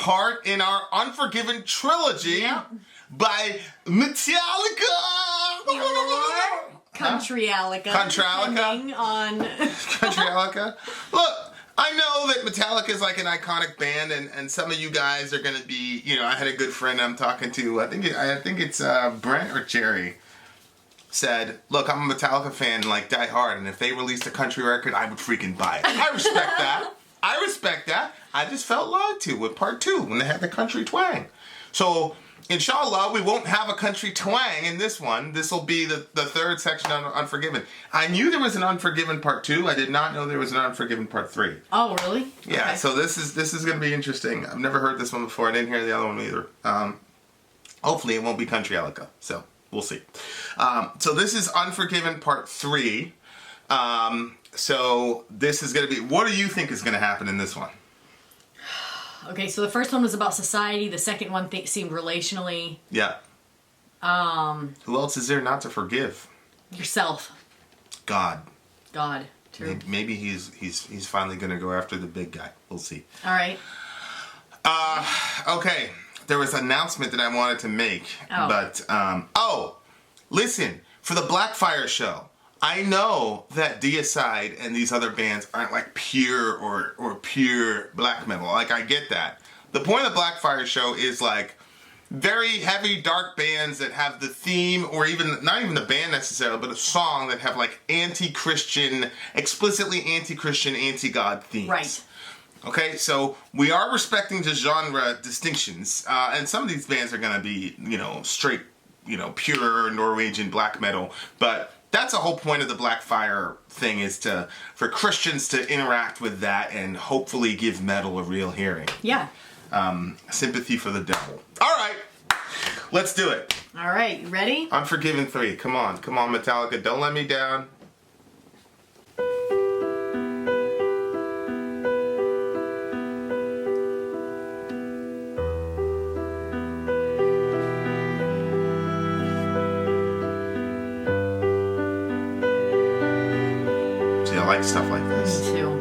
part in our Unforgiven trilogy by Metallica. Countryalica. Countryalica. On Countryalica. Look, I know that Metallica is like an iconic band, and some of you guys are going to be, I had a good friend I'm talking to, I think it's Brent or Jerry, said, look, I'm a Metallica fan, like, die hard, and if they released a country record, I would freaking buy it. I respect that. I just felt lied to with part 2 when they had the country twang. So, inshallah, we won't have a country twang in this one. This will be the third section on Unforgiven. I knew there was an Unforgiven part 2. I did not know there was an Unforgiven part 3. Oh, really? Yeah, okay. So this is going to be interesting. I've never heard this one before. I didn't hear the other one either. Hopefully it won't be Countryalica. So, we'll see. So this is Unforgiven part 3. So this is going to be... What do you think is going to happen in this one? Okay, so the first one was about society. The second one seemed relationally. Yeah. Who else is there not to forgive? Yourself. God. True. Maybe he's finally gonna go after the big guy. We'll see. All right. Okay. There was an announcement that I wanted to make, but listen, for the Blackfire show, I know that Deicide and these other bands aren't like pure or pure black metal. Like, I get that. The point of the Blackfire show is like very heavy, dark bands that have the theme, or even, not even the band necessarily, but a song that have like anti-Christian, explicitly anti-Christian, anti-God themes. Right. Okay, so we are respecting the genre distinctions, and some of these bands are going to be, straight, pure Norwegian black metal, but that's the whole point of the Blackfire thing, is for Christians to interact with that and hopefully give metal a real hearing. Yeah. Sympathy for the devil. All right, let's do it. All right, you ready? Unforgiven 3. Come on, Metallica. Don't let me down. I like stuff like this. Me too.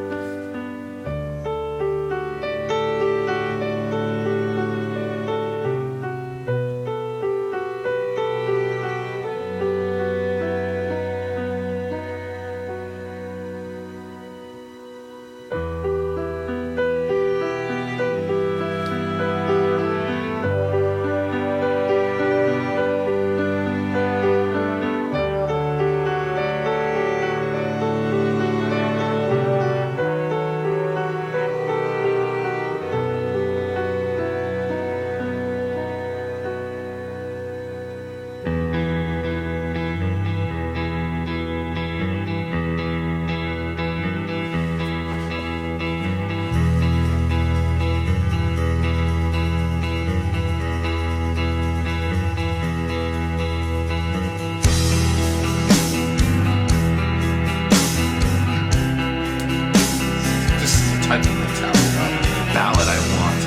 Ballad I want.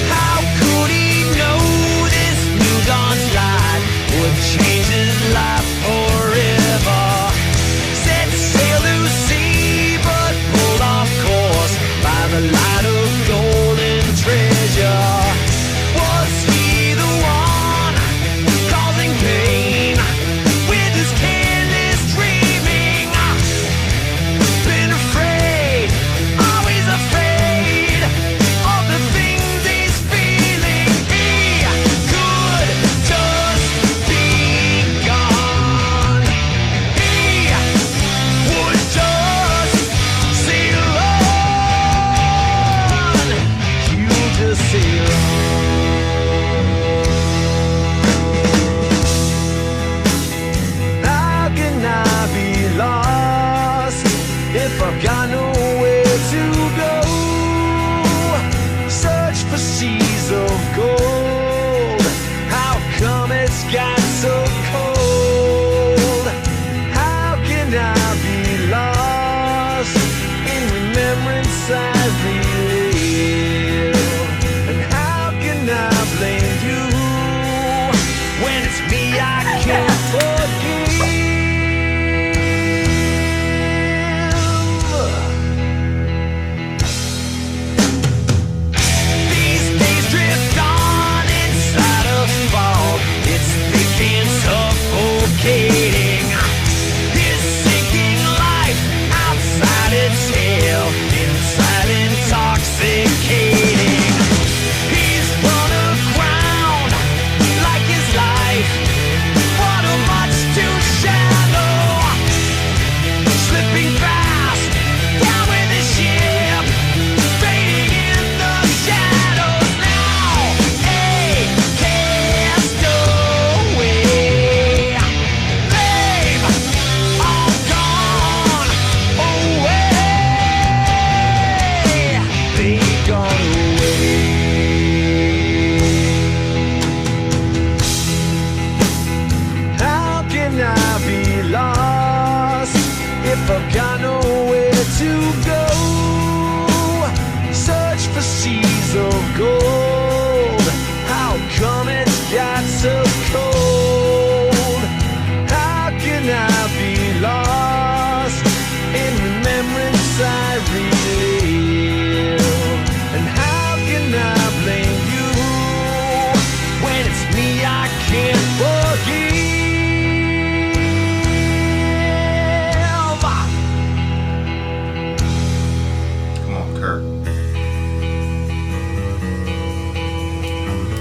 How could he know this new dawn's light would change his life forever? Set sail to sea, but pulled off course by the light of golden treasure. Was he the one causing pain with his careless dreaming? Been afraid, always afraid of the things he's feeling. He could just be gone. He would just sail on. You just sail on. How can I be lost if I've got nowhere to go? Search for seas of gold. How come it's got so cold? How can I be lost in remembrance as we live? if I've got nowhere to go. Search for seas of gold. How come it's got so cold? How can I be lost in remembrance I relive? And how can I blame you when it's me I can't forgive? Come on, Kurt.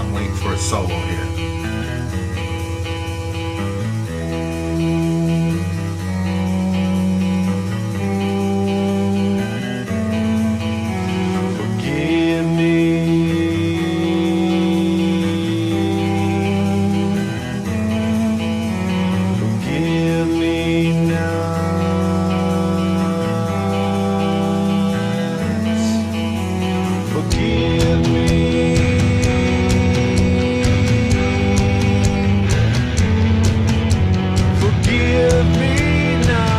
I'm waiting for a solo here. Forgive me. Forgive me not. Forgive me. Forgive me not.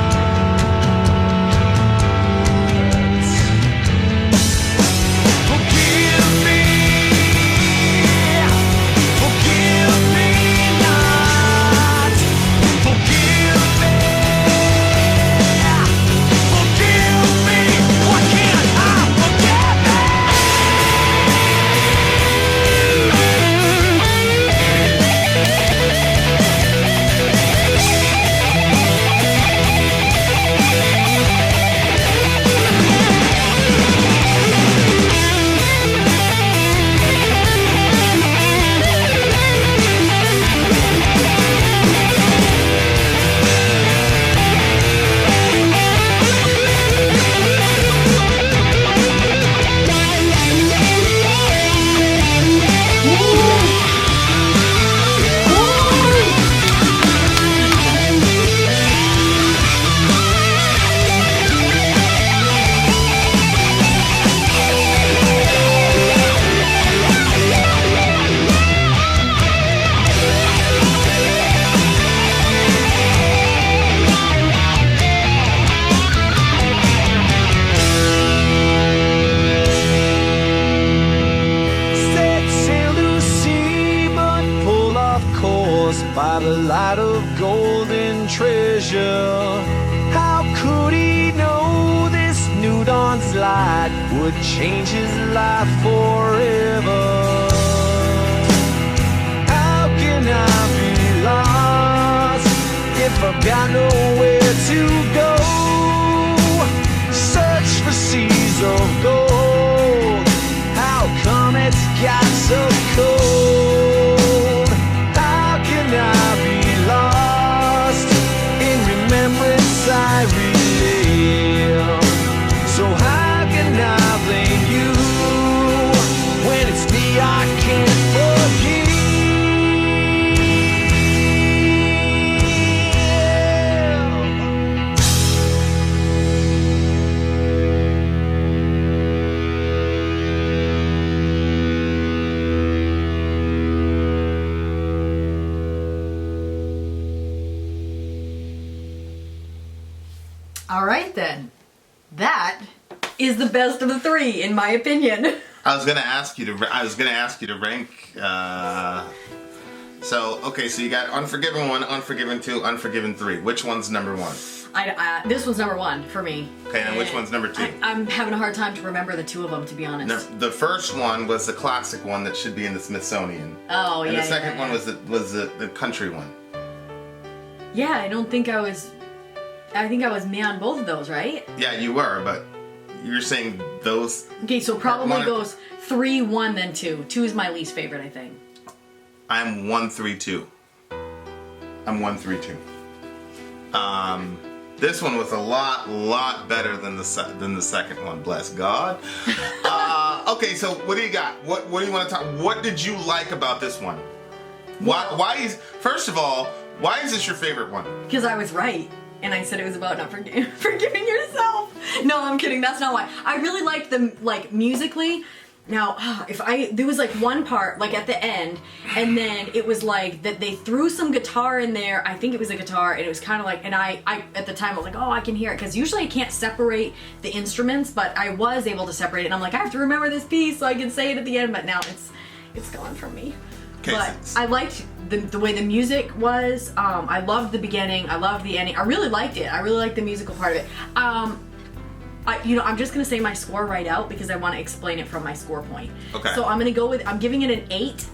Forgive me. Forgive me not. Forgive me. Forgive me. Why can't I forgive me? Set sail to sea, but pull off course by the light of golden treasure. How could he know this new dawn's light would change his life forever? How can I be lost if I've got nowhere to go? Search for seas of gold. How come it's got so cold? How can I be lost in remembrance I relive? So how can I blame you when it's me I can't forgive? All right then. That is the best of the three, in my opinion. I was gonna ask you to rank. So you got Unforgiven 1, Unforgiven 2, Unforgiven 3. Which one's number 1? This one's number one for me. Okay, and which one's number 2? I'm having a hard time to remember the two of them, to be honest. No, the first one was the classic one that should be in the Smithsonian. Oh, yeah. And the second yeah. one was the country one. Yeah, I think I was me on both of those, right? Yeah, you were, but you're saying those. Okay, so probably goes 3, 1, then 2. 2 is my least favorite, I think. I'm 1, 3, 2. I'm 1, 3, 2. This one was a lot better than the second one. Bless God. Okay, so what do you got? What do you want to talk? What did you like about this one? Why is, first of all, why is this your favorite one? Because I was right, and I said it was about not forgiving yourself. No, I'm kidding. That's not why. I really liked them, like, musically. Now, there was like one part, like at the end, and then it was like that they threw some guitar in there. I think it was a guitar, and it was kind of like, and I at the time I was like, oh, I can hear it, because usually I can't separate the instruments, but I was able to separate it, and I'm like, I have to remember this piece so I can say it at the end, but now it's gone from me. Okay, but I liked the way the music was. I loved the beginning. I loved the ending. I really liked it. I really liked the musical part of it. I'm just gonna say my score right out because I want to explain it from my score point. Okay. So I'm giving it an 8,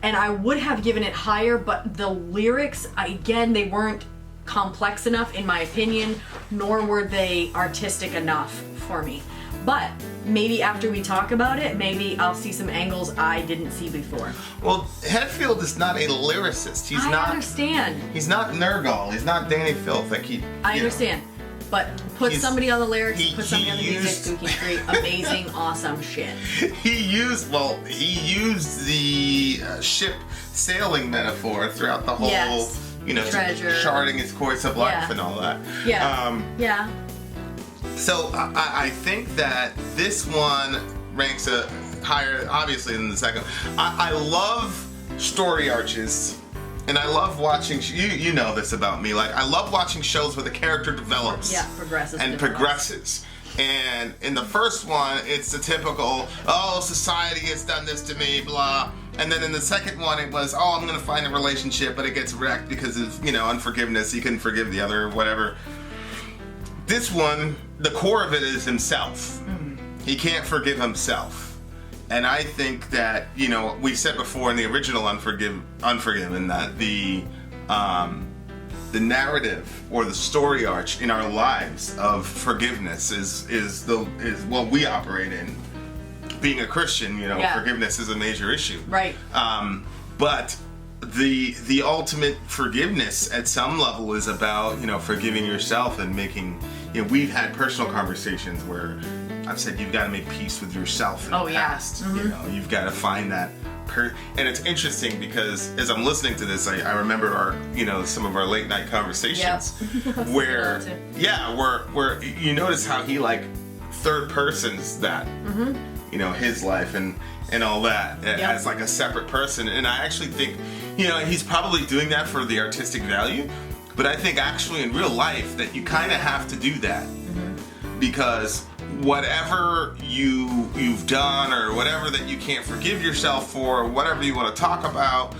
and I would have given it higher, but the lyrics, again, they weren't complex enough in my opinion, nor were they artistic enough for me. But maybe after we talk about it, maybe I'll see some angles I didn't see before. Well, Hetfield is not a lyricist. I understand. He's not Nergal. He's not Danny Filth. I understand. But put somebody on the lyrics, he put somebody on the music who can create amazing, awesome shit. He used the ship sailing metaphor throughout the whole, treasure, charting its course of life and all that. Yeah. So I think that this one ranks higher, obviously, than the second. I love story arches. And I love watching, you know this about me, like I love watching shows where the character develops. Yeah, progresses. And progresses. And in the first one, it's the typical, oh, society has done this to me, blah. And then in the second one, it was, oh, I'm going to find a relationship, but it gets wrecked because of, unforgiveness. He couldn't forgive the other, whatever. This one, the core of it is himself. Mm-hmm. He can't forgive himself. And I think that, we said before in the original Unforgiven that the narrative or the story arch in our lives of forgiveness is what we operate in. Being a Christian, forgiveness is a major issue. Right. But the ultimate forgiveness at some level is about, forgiving yourself and making, we've had personal conversations where I've said you've got to make peace with yourself in the past. Mm-hmm. You've got to find that and it's interesting because as I'm listening to this, I remember our, some of our late night conversations where you notice how he like third persons that, his life and all that as like a separate person. And I actually think, he's probably doing that for the artistic value, but I think actually in real life that you kind of have to do that because whatever you've done or whatever that you can't forgive yourself for, or whatever you want to talk about,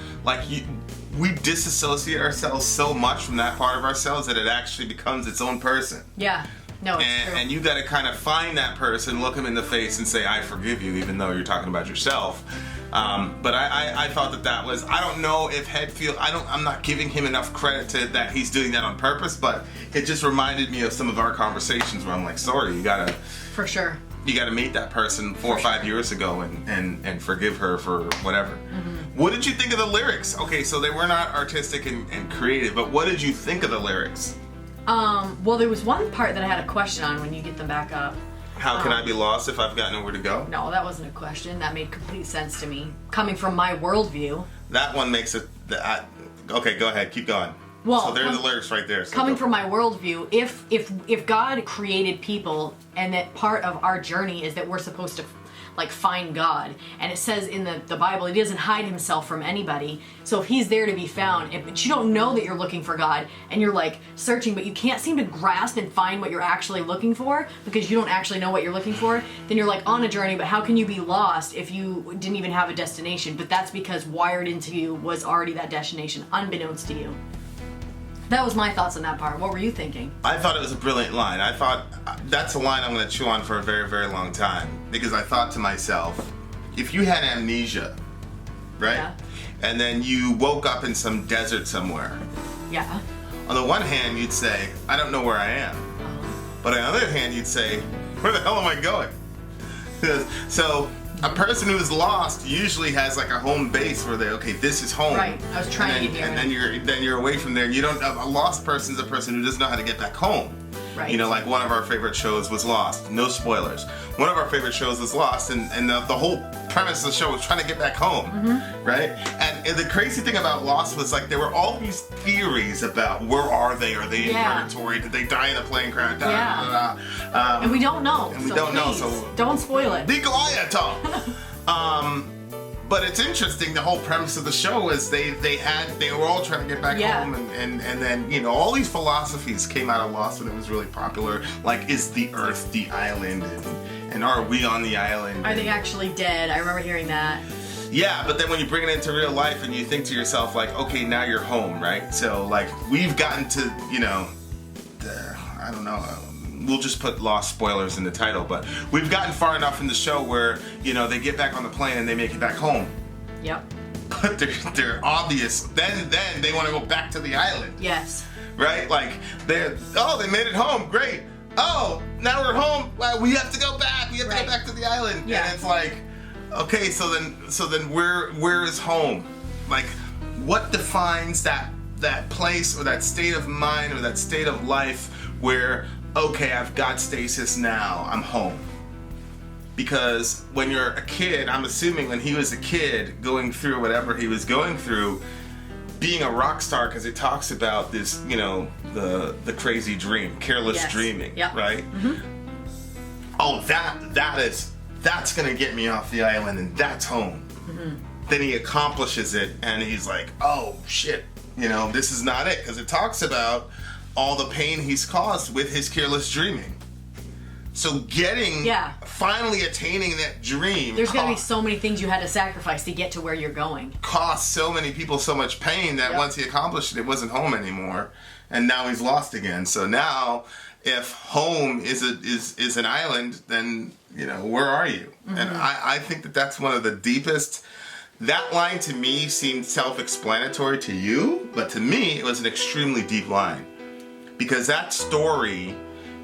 we disassociate ourselves so much from that part of ourselves that it actually becomes its own person. Yeah. No, it's true. And you got to kind of find that person, look them in the face and say, I forgive you, even though you're talking about yourself. But I thought that was, I don't know if Hetfield, I'm not giving him enough credit to that he's doing that on purpose, but it just reminded me of some of our conversations where I'm like, sorry, you gotta. For sure. You gotta meet that person 4 or 5 years ago and forgive her for whatever. Mm-hmm. What did you think of the lyrics? Okay, so they were not artistic and creative, but what did you think of the lyrics? Well, there was one part that I had a question on when you get them back up. How can I be lost if I've got nowhere to go? No, that wasn't a question. That made complete sense to me. Coming from my worldview. That one makes it... okay, go ahead. Keep going. Well, so there are the lyrics right there. So coming from my worldview, if God created people and that part of our journey is that we're supposed to find God, and it says in the Bible he doesn't hide himself from anybody, so if he's there to be found, but you don't know that you're looking for God and you're searching but you can't seem to grasp and find what you're actually looking for because you don't actually know what you're looking for, then you're on a journey, but how can you be lost if you didn't even have a destination? But that's because wired into you was already that destination unbeknownst to you. That was my thoughts on that part. What were you thinking? I thought it was a brilliant line. I thought that's a line I'm going to chew on for a very, very long time. Because I thought to myself, if you had amnesia, right? Yeah. And then you woke up in some desert somewhere. Yeah. On the one hand, you'd say, I don't know where I am. But on the other hand, you'd say, where the hell am I going? So a person who's lost usually has a home base where this is home. Right. I was trying to hear. And then you're away from there. You don't. A lost person is a person who doesn't know how to get back home. Right. Like one of our favorite shows was Lost. No spoilers. One of our favorite shows was Lost, and the whole premise of the show was trying to get back home, right? And the crazy thing about Lost was like there were all these theories about where are they? Are they in purgatory? Did they die in a plane crash? And we don't know. And we don't know, so don't spoil it. Be quiet, Tom. But it's interesting. The whole premise of the show is they were all trying to get back home, and then all these philosophies came out of Lost when it was really popular. Like, is the Earth the island, and are we on the island? Are they actually dead? I remember hearing that. Yeah, but then when you bring it into real life and you think to yourself like, okay, now you're home, right? So like we've gotten to I don't know. We'll just put Lost spoilers in the title, but we've gotten far enough in the show where, they get back on the plane and they make it back home. Yep. But they're obvious. Then they want to go back to the island. Yes. Right? Like, they made it home. Great. Oh, now we're home. Well, we have to go back. We have to go back to the island. Yeah. And it's like, okay, so then where is home? Like, what defines that place or that state of mind or that state of life where, okay, I've got stasis now, I'm home? Because when you're a kid, I'm assuming when he was a kid going through whatever he was going through, being a rock star, because it talks about this, the crazy dream, careless dreaming, right? Mm-hmm. Oh, that's gonna get me off the island, and that's home. Mm-hmm. Then he accomplishes it, and he's like, oh shit, this is not it, because it talks about all the pain he's caused with his careless dreaming. So finally attaining that dream. There's going to be so many things you had to sacrifice to get to where you're going. Cost so many people so much pain that once he accomplished it, it wasn't home anymore. And now he's lost again. So now, if home is an island, then, where are you? Mm-hmm. And I think that's one of the deepest. That line to me seemed self-explanatory to you, but to me, it was an extremely deep line. Because that story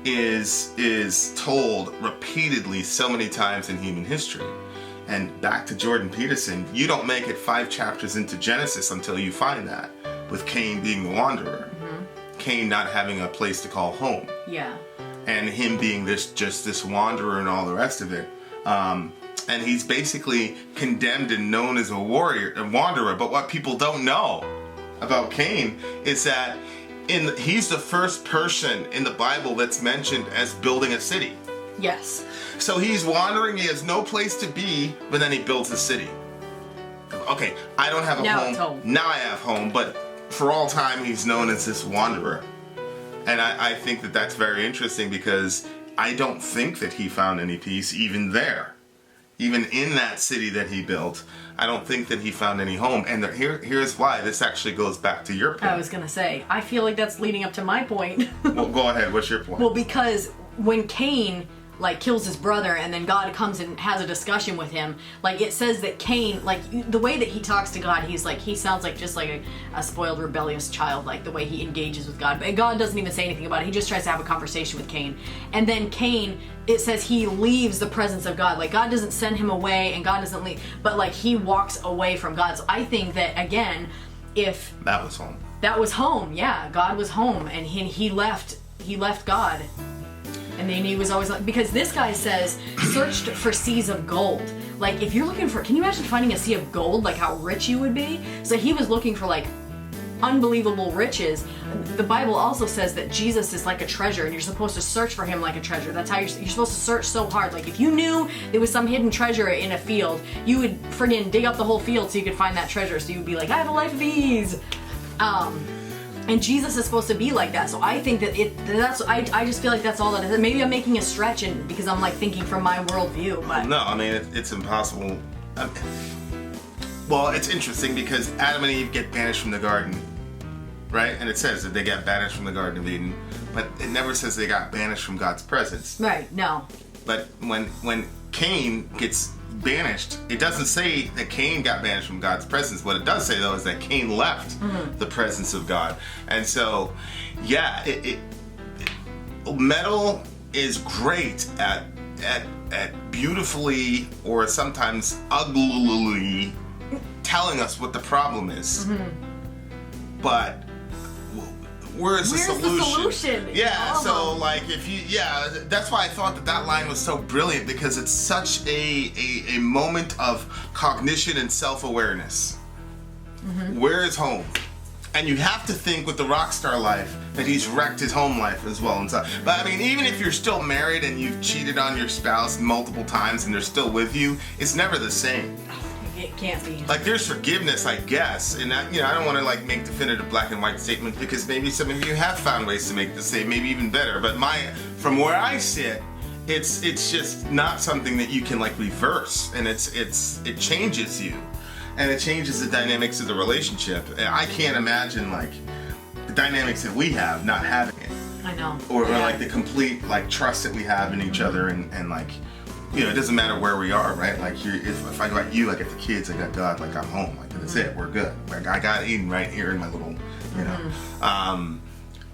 is told repeatedly so many times in human history. And back to Jordan Peterson, you don't make it 5 chapters into Genesis until you find that, with Cain being the wanderer. Mm-hmm. Cain not having a place to call home. Yeah. And him being this wanderer and all the rest of it. And he's basically condemned and known as a wanderer. But what people don't know about Cain is that he's the first person in the Bible that's mentioned as building a city. Yes. So he's wandering, he has no place to be, but then he builds a city. Okay, I don't have a home. Now I have home, but for all time he's known as this wanderer. And I think that's very interesting, because I don't think that he found any peace even there. Even in that city that he built, I don't think that he found any home. And here's why. This actually goes back to your point. I was going to say, I feel like that's leading up to my point. Well, go ahead. What's your point? Well, because when Cain kills his brother, and then God comes and has a discussion with him, it says that Cain, the way that he talks to God, he sounds just like a spoiled, rebellious child, the way he engages with God. But God doesn't even say anything about it. He just tries to have a conversation with Cain. And then Cain, it says he leaves the presence of God. God doesn't send him away, and God doesn't leave, but he walks away from God. So I think that, again, if that was home. That was home, yeah. God was home, and he left God. And then he was always because this guy says, searched for seas of gold. If you're looking for, can you imagine finding a sea of gold, how rich you would be? So he was looking for, unbelievable riches. The Bible also says that Jesus is like a treasure, and you're supposed to search for him like a treasure. That's how you're supposed to search so hard. If you knew there was some hidden treasure in a field, you would friggin' dig up the whole field so you could find that treasure. So you would be like, I have a life of ease. And Jesus is supposed to be like that. So I think that I just feel like that's all that is. Maybe I'm making a stretch because I'm thinking from my worldview, but no, I mean it's impossible. Well, it's interesting because Adam and Eve get banished from the garden, right? And it says that they got banished from the Garden of Eden, but it never says they got banished from God's presence. Right? No. But when Cain gets banished, it doesn't say that Cain got banished from God's presence. What it does say, though, is that Cain left the presence of God. And so, yeah, metal is great at beautifully, or sometimes uglily, telling us what the problem is. Mm-hmm. But where's the solution? Yeah, Oh. so like that's why I thought that line was so brilliant, because it's such a moment of cognition and self-awareness. Where is home? And you have to think with the rock star life that he's wrecked his home life as well. And so, but I mean, even if you're still married and you've cheated on your spouse multiple times and they're still with you, it's never the same. It can't be. Like, there's forgiveness, I guess, and that, I don't want to like make definitive black and white statements, because maybe some of you have found ways to make the same, maybe even better. But from where I sit, it's just not something that you can like reverse, and it changes you. And it changes the dynamics of the relationship. And I can't imagine like the dynamics that we have not having it. I know. Or like the complete like trust that we have in each other, and like, it doesn't matter where we are, right? Like if I got you, I got the kids, I got God, like I'm home, like that's it, we're good. Like I got Eden right here in my little,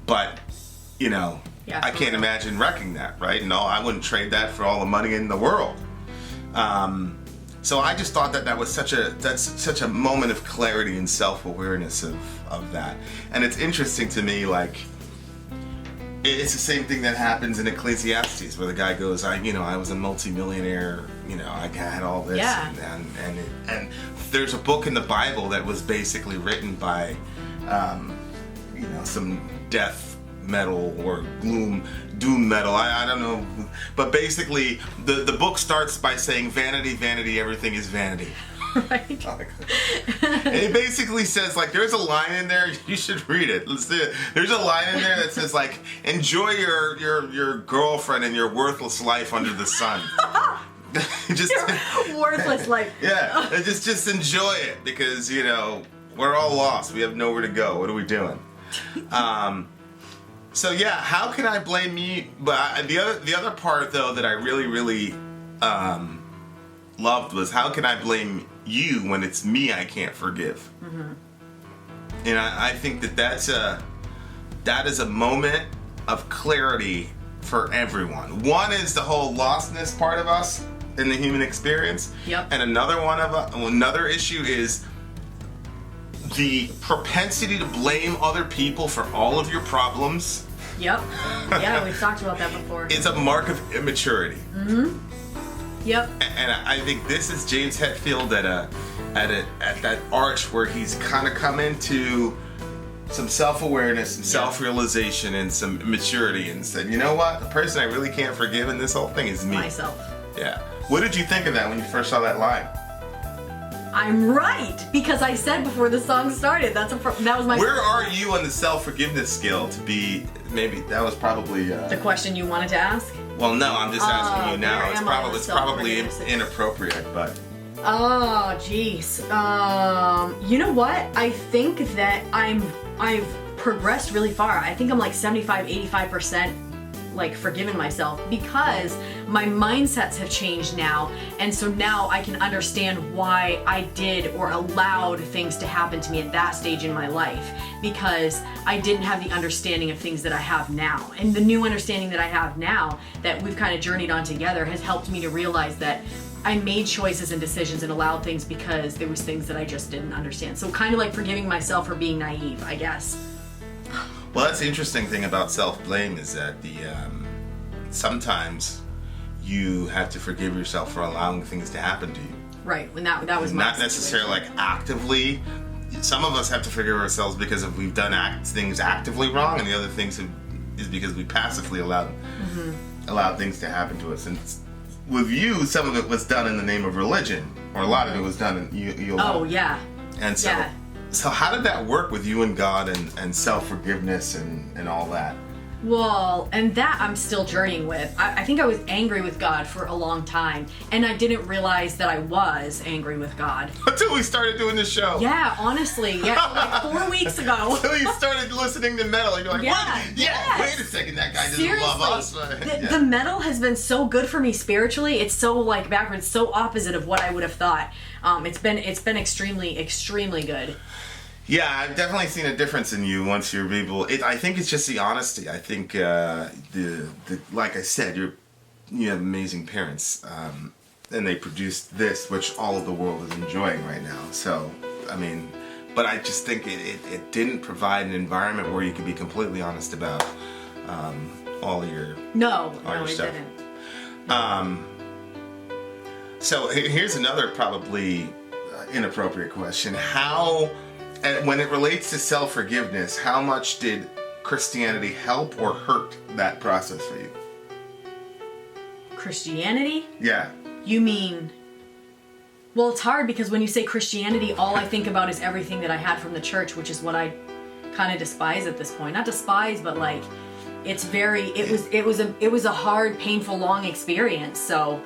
but I can't imagine wrecking that, right? No, I wouldn't trade that for all the money in the world. So I just thought that was such a moment of clarity and self-awareness of that. And it's interesting to me, like, it's the same thing that happens in Ecclesiastes, where the guy goes, I was a multimillionaire, I had all this, and there's a book in the Bible that was basically written by, some death metal or doom metal, I don't know, but basically the book starts by saying, vanity, vanity, everything is vanity. Right. And it basically says, like, there's a line in there, you should read it. Let's do it. There's a line in there that says, like, enjoy your girlfriend and your worthless life under the sun. Just Your worthless life. Yeah, just enjoy it, because we're all lost. We have nowhere to go. What are we doing? So yeah, how can I blame you? But the other part though that I really loved was, how can I blame you when it's me I can't forgive? And I think that is a moment of clarity for everyone. One is the whole lostness part of us in the human experience. Yep. And another issue is the propensity to blame other people for all of your problems. Yep. Yeah, we've talked about that before. It's a mark of immaturity. Yep. And I think this is James Hetfield at that arch where he's kind of come into some self-awareness, some self-realization, and some maturity, and said, you know what? The person I really can't forgive in this whole thing is me. Myself. Yeah. What did you think of that when you first saw that line? I'm right, because I said before the song started. That was my. Where are you on the self-forgiveness scale to be? Maybe that was probably the question you wanted to ask. Well, no, I'm just asking you now. It's probably inappropriate, but. Oh, jeez. You know what? I think that I've progressed really far. I think I'm like 75-85% like forgiven myself, because my mindsets have changed now, and so now I can understand why I did or allowed things to happen to me at that stage in my life, because I didn't have the understanding of things that I have now. And the new understanding that I have now, that we've kind of journeyed on together, has helped me to realize that I made choices and decisions and allowed things because there was things that I just didn't understand. So kind of like forgiving myself for being naive, I guess. Well, that's the interesting thing about self-blame, is that sometimes you have to forgive yourself for allowing things to happen to you. Right, when that was my not necessarily like actively. Some of us have to forgive ourselves because if we've done things actively wrong, and the other things is because we passively allowed things to happen to us. And with you, some of it was done in the name of religion, or a lot of it was done in you. Oh yeah. And so. Yeah. So how did that work with you and God and self-forgiveness and all that? Well, and that I'm still journeying with. I think I was angry with God for a long time, and I didn't realize that I was angry with God. Until we started doing this show. Yeah, honestly. Yeah, like 4 weeks ago. Until you started listening to metal, and you're like, yeah, what? Yeah, wait a second, that guy doesn't love us. The metal has been so good for me spiritually. It's so like backwards, so opposite of what I would have thought. It's been extremely good. Yeah, I've definitely seen a difference in you once you're able. I think it's just the honesty. I think like I said, you have amazing parents, and they produced this, which all of the world is enjoying right now. So, I mean, but I just think it didn't provide an environment where you could be completely honest about all your it stuff. didn't. So here's another probably inappropriate question. How, when it relates to self-forgiveness, how much did Christianity help or hurt that process for you? Christianity? Yeah. You mean... Well, it's hard because when you say Christianity, all I think about is everything that I had from the church, which is what I kind of despise at this point. Not despise, but like, it's very... It was a hard, painful, long experience. So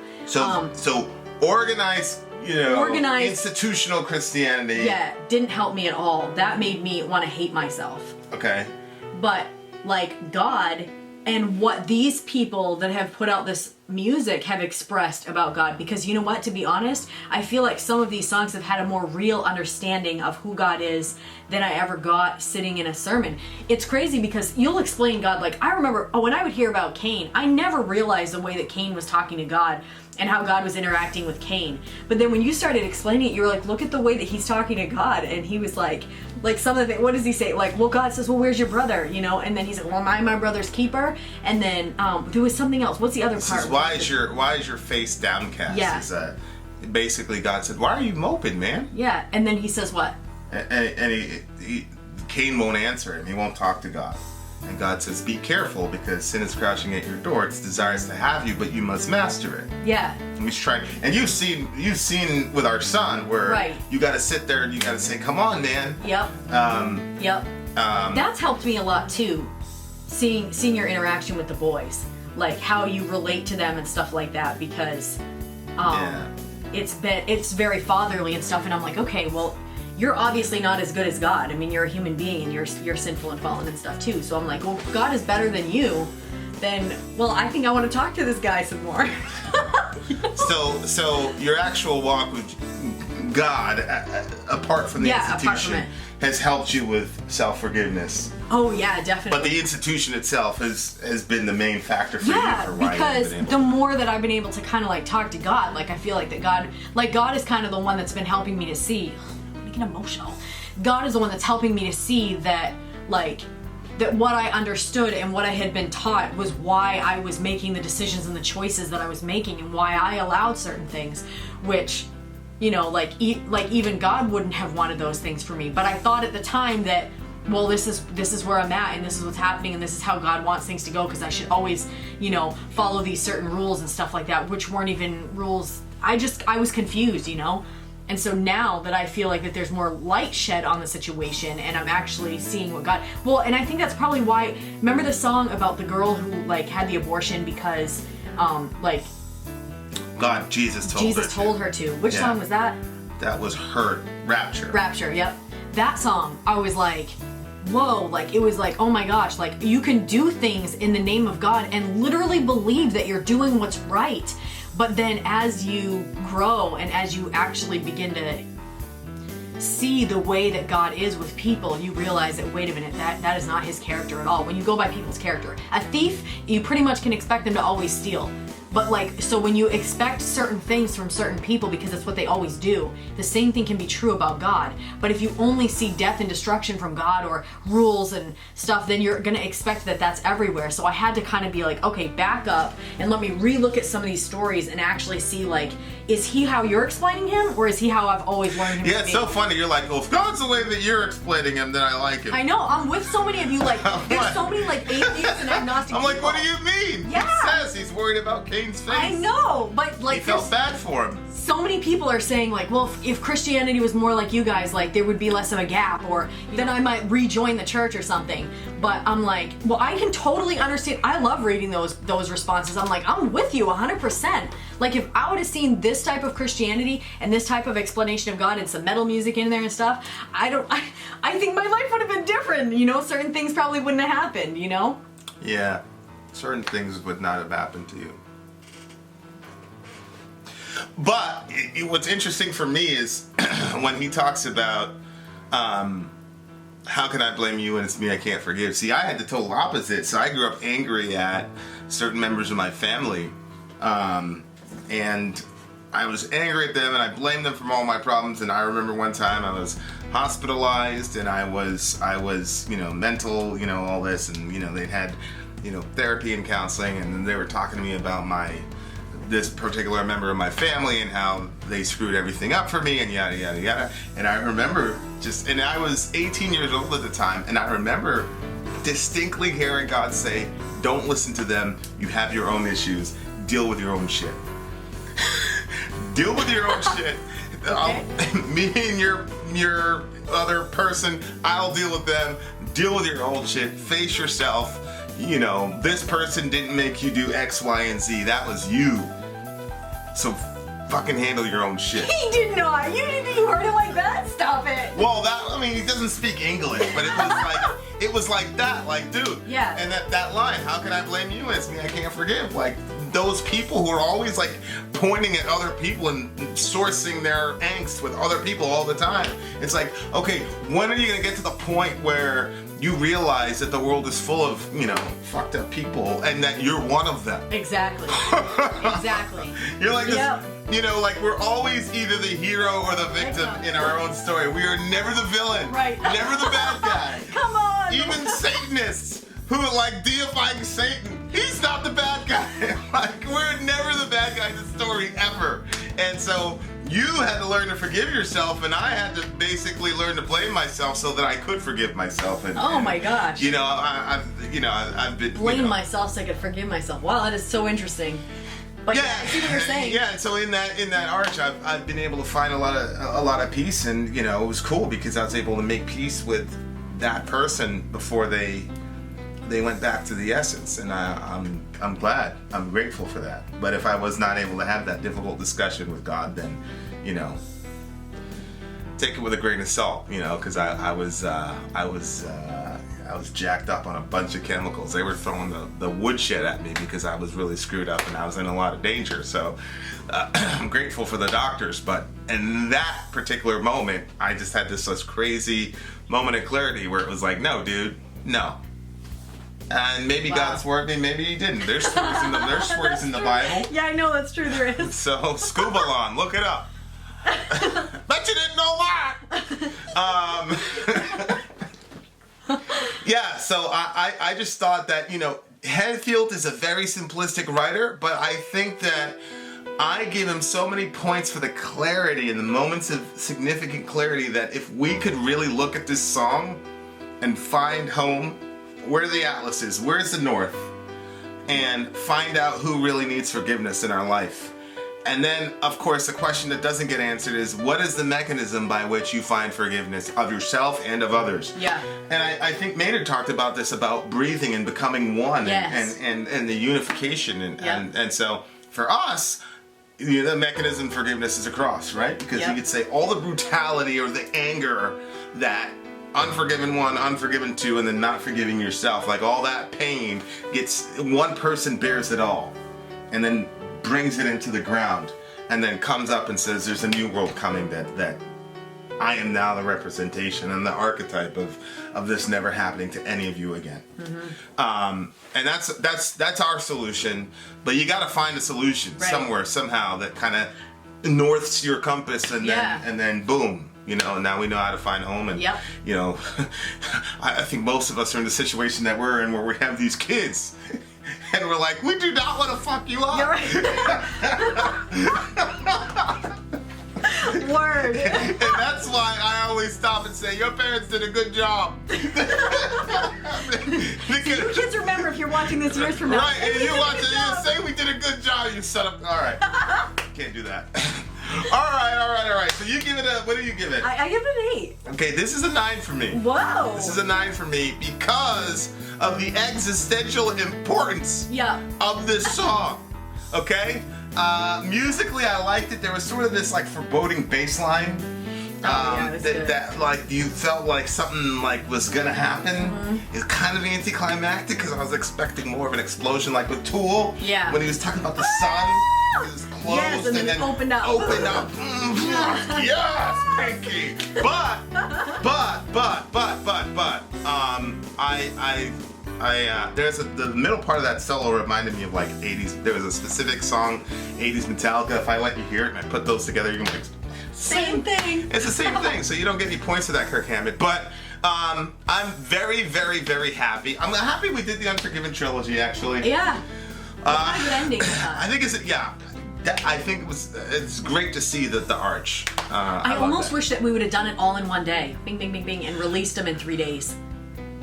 organized, institutional Christianity. Yeah, didn't help me at all. That made me want to hate myself. Okay. But like God and what these people that have put out this music have expressed about God, because you know what, to be honest, I feel like some of these songs have had a more real understanding of who God is than I ever got sitting in a sermon. It's crazy because you'll explain God, like I remember when I would hear about Cain, I never realized the way that Cain was talking to God and how God was interacting with Cain. But then when you started explaining it, you were like, look at the way that he's talking to God, and he was like some of the things, what does he say? Like, well, God says, well, where's your brother? And then he's like, well, am I my brother's keeper? And then there was something else. What's the other part? Why is your face downcast? Yeah. Basically God said, why are you moping, man? Yeah, and then he says what? And Cain won't answer him. He won't talk to God. And God says, be careful, because sin is crouching at your door. It desires to have you, but you must master it. Yeah. And he's trying. And you've seen with our son where you got to sit there and you got to say, come on, man. Yep. Yep. That's helped me a lot too, seeing your interaction with the boys, like how you relate to them and stuff like that, because it's very fatherly and stuff. And I'm like, okay, well, you're obviously not as good as God. I mean, you're a human being and you're sinful and fallen and stuff too. So I'm like, well, if God is better than you, then, well, I think I want to talk to this guy some more. So your actual walk with God, apart from the institution, has helped you with self-forgiveness. Oh yeah, definitely. But the institution itself has been the main factor for you for why because you've been able the more that I've been able to kind of like talk to God, like I feel like that God is kind of the one that's been helping me to see. Get emotional. God is the one that's helping me to see that that what I understood and what I had been taught was why I was making the decisions and the choices that I was making, and why I allowed certain things, which even God wouldn't have wanted those things for me. But I thought at the time that, well, this is where I'm at, and this is what's happening, and this is how God wants things to go, because I should always follow these certain rules and stuff like that, which weren't even rules. I was confused, And so now that I feel like that there's more light shed on the situation, and I'm actually seeing what God... Well, and I think that's probably why... Remember the song about the girl who, had the abortion because, God, Jesus told her to. Which song was that? That was her. Rapture. Rapture, yep. That song, I was like, whoa, it was like, oh my gosh, you can do things in the name of God and literally believe that you're doing what's right. But then as you grow and as you actually begin to see the way that God is with people, you realize that, wait a minute, that is not his character at all. When you go by people's character, a thief, you pretty much can expect them to always steal. But so when you expect certain things from certain people because that's what they always do, the same thing can be true about God. But if you only see death and destruction from God or rules and stuff, then you're going to expect that that's everywhere. So I had to kind of be like, okay, back up and let me relook at some of these stories and actually see, is he how you're explaining him, or is he how I've always learned him to be? Yeah, it's so funny. You're like, well, if God's the way that you're explaining him, then I like him. I know. I'm with so many of you, there's so many, atheists and agnostic I'm people. like, what do you mean? Yeah. He says he's worried about Cain's face. I know, but, he felt bad for him. So many people are saying, well, if Christianity was more like you guys, there would be less of a gap, or then I might rejoin the church or something. But I'm like, well, I can totally understand. I love reading those responses. I'm like, I'm with you 100%. If I would have seen this type of Christianity and this type of explanation of God and some metal music in there and stuff, I think my life would have been different. Certain things probably wouldn't have happened. Yeah, certain things would not have happened to you. But what's interesting for me is when he talks about how can I blame you when it's me I can't forgive. See, I had the total opposite. So I grew up angry at certain members of my family, and I was angry at them and I blamed them for all my problems. And I remember one time I was hospitalized and I was, mental, all this, and, they'd had, therapy and counseling, and then they were talking to me about this particular member of my family and how they screwed everything up for me and yada, yada, yada. And I remember and I was 18 years old at the time, and I remember distinctly hearing God say, don't listen to them, you have your own issues, deal with your own shit. Deal with your own shit. Okay. Me and your other person, I'll deal with them. Deal with your old shit, face yourself. This person didn't make you do X, Y, and Z, that was you. So fucking handle your own shit. He did not. You heard it like that? Stop it. Well, he doesn't speak English, but it was like that, like, dude. Yeah. And that line, how can I blame you? It's me, I can't forgive. Like, those people who are always like pointing at other people and sourcing their angst with other people all the time. It's like, okay, when are you gonna get to the point where you realize that the world is full of, fucked up people and that you're one of them? Exactly. Exactly. You're like this, Yep. like we're always either the hero or the victim in our own story. We are never the villain. Right. Never the bad guy. Come on. Even Satanists who are like deifying Satan, he's not the bad guy. Like, we're never the bad guy in the story ever. And so you had to learn to forgive yourself, and I had to basically learn to blame myself so that I could forgive myself. And my gosh. I've been Blame myself so I could forgive myself. Wow, that is so interesting. But yeah, I see what you're saying. Yeah, and so in that arch, I've been able to find a lot of peace, and it was cool because I was able to make peace with that person before they went back to the essence, and I'm glad, I'm grateful for that. But if I was not able to have that difficult discussion with God, then take it with a grain of salt, because I was jacked up on a bunch of chemicals. They were throwing the woodshed at me because I was really screwed up and I was in a lot of danger. So I'm grateful for the doctors, but in that particular moment, I just had this crazy moment of clarity where it was like, no, dude, no. And maybe God swore at me, maybe he didn't. There's swears in the Bible. Yeah, I know, that's true, there is. So, scuba lawn, look it up. Bet you didn't know that! Yeah, so I just thought that, Hetfield is a very simplistic writer, but I think that I give him so many points for the clarity and the moments of significant clarity that if we could really look at this song and find home, where the Atlas is, where's the North, and find out who really needs forgiveness in our life. And then, of course, the question that doesn't get answered is, what is the mechanism by which you find forgiveness of yourself and of others? Yeah. And I think Maynard talked about this, about breathing and becoming one, yes. and the unification. And so, for us, the mechanism of forgiveness is a cross, right? Because you could say all the brutality or the anger that unforgiven one, unforgiven two, and then not forgiving yourself, like all that pain one person bears it all, and then brings it into the ground, and then comes up and says, there's a new world coming that I am now the representation and the archetype of this never happening to any of you again. Mm-hmm. And that's our solution, but you got to find a solution somewhere, somehow, that kind of norths your compass, and then boom. Now we know how to find home, and I think most of us are in the situation that we're in, where we have these kids, and we're like, we do not want to fuck you up. You're right. Word. And that's why I always stop and say, your parents did a good job. Your kids remember if you're watching this years from now. Right, and you watch it, you say we did a good job, you son of. All right, can't do that. All right. So you give it what do you give it? I give it an 8. Okay, this is a 9 for me. Whoa. This is a 9 for me because of the existential importance of this song. Okay? Musically, I liked it. There was sort of this foreboding bass line. That like you felt like something was gonna happen. Mm-hmm. It's kind of anticlimactic because I was expecting more of an explosion, like with Tool. Yeah. When he was talking about the sun, it was closed, yes, and then opened up. Yes, Pinky. But The middle part of that solo reminded me of like 80s. There was a specific song, 80s Metallica. If I let you hear it and I put those together, you're gonna be like, Same thing. it's the same thing. So you don't get any points for that, Kirk Hammett. But I'm very, very, very happy. I'm happy we did the Unforgiven trilogy, actually. Yeah. What a good ending. I think I think it's great to see the arch. I almost wish that we would have done it all in one day. Bing, bing, bing, bing, and released them in 3 days.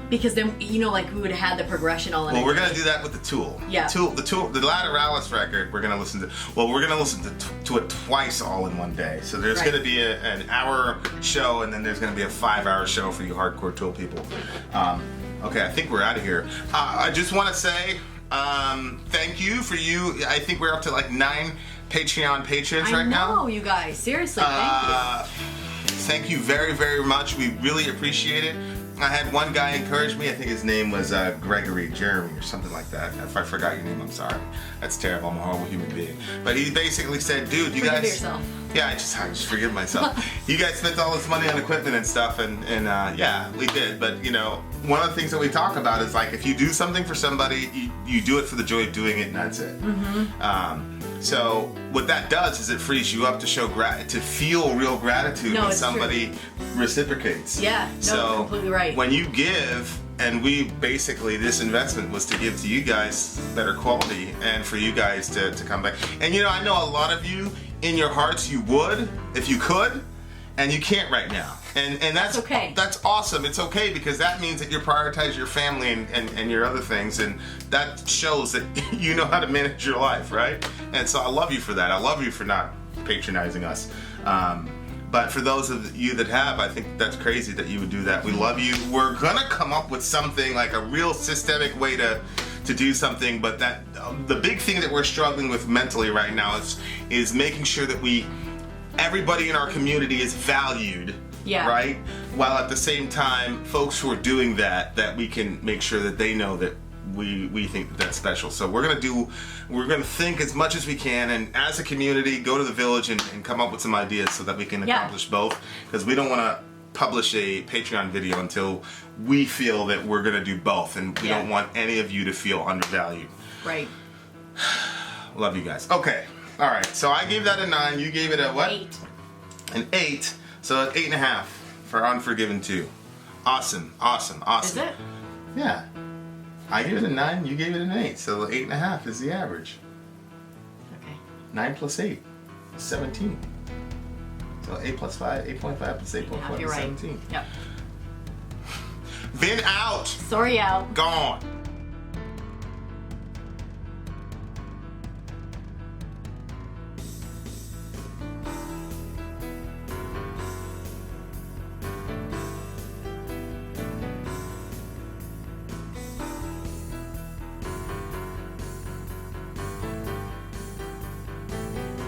Because then, like we would have had the progression all in Well, a we're day. gonna do that with the Tool. Yeah. The Lateralis record, we're gonna listen to. Well, we're gonna listen to it twice all in one day. So there's Right. gonna be an hour show, and then there's gonna be a 5-hour show for you hardcore Tool people. Okay, I think we're out of here. I just want to say thank you for you. I think we're up to like 9 Patreon patrons right now. I know, you guys. Seriously, thank you. Thank you very, very much. We really appreciate it. I had one guy encourage me. I think his name was Gregory Jeremy or something like that. If I forgot your name, I'm sorry. That's terrible. I'm a horrible human being. But he basically said, dude, you Forgive guys... yourself. Yeah, I just forgive myself. You guys spent all this money on equipment and stuff, and yeah, we did. But, one of the things that we talk about is, like, if you do something for somebody, you do it for the joy of doing it, and that's it. So what that does is it frees you up to show to feel real gratitude when somebody reciprocates. Yeah, no, completely right. When you give, and this investment was to give to you guys better quality and for you guys to come back. And I know a lot of you, in your hearts, you would, if you could, and you can't right now. And that's okay. That's awesome. It's okay because that means that you prioritize your family and your other things, and that shows that you know how to manage your life, right? And so I love you for that. I love you for not patronizing us. But for those of you that have, I think that's crazy that you would do that. We love you. We're gonna come up with something like a real systemic way to do something, but that the big thing that we're struggling with mentally right now is making sure that everybody in our community is valued. Yeah. Right? While at the same time, folks who are doing that we can make sure that they know that we think that's special. So we're gonna think as much as we can, and as a community, go to the village and come up with some ideas so that we can accomplish both. Because we don't want to publish a Patreon video until we feel that we're gonna do both, and we don't want any of you to feel undervalued. Right. Love you guys. Okay. All right. So I gave that a 9. You gave it a what? 8. An 8. So 8.5 for Unforgiven 2. Awesome. Is it? Yeah. I gave it a 9, you gave it an 8. So 8.5 is the average. Okay. 9 plus 8 is 17. So 8 plus 5, 8.5 plus 8.5 You're is right. 17. Yep. Vin out! Sorry out. Gone.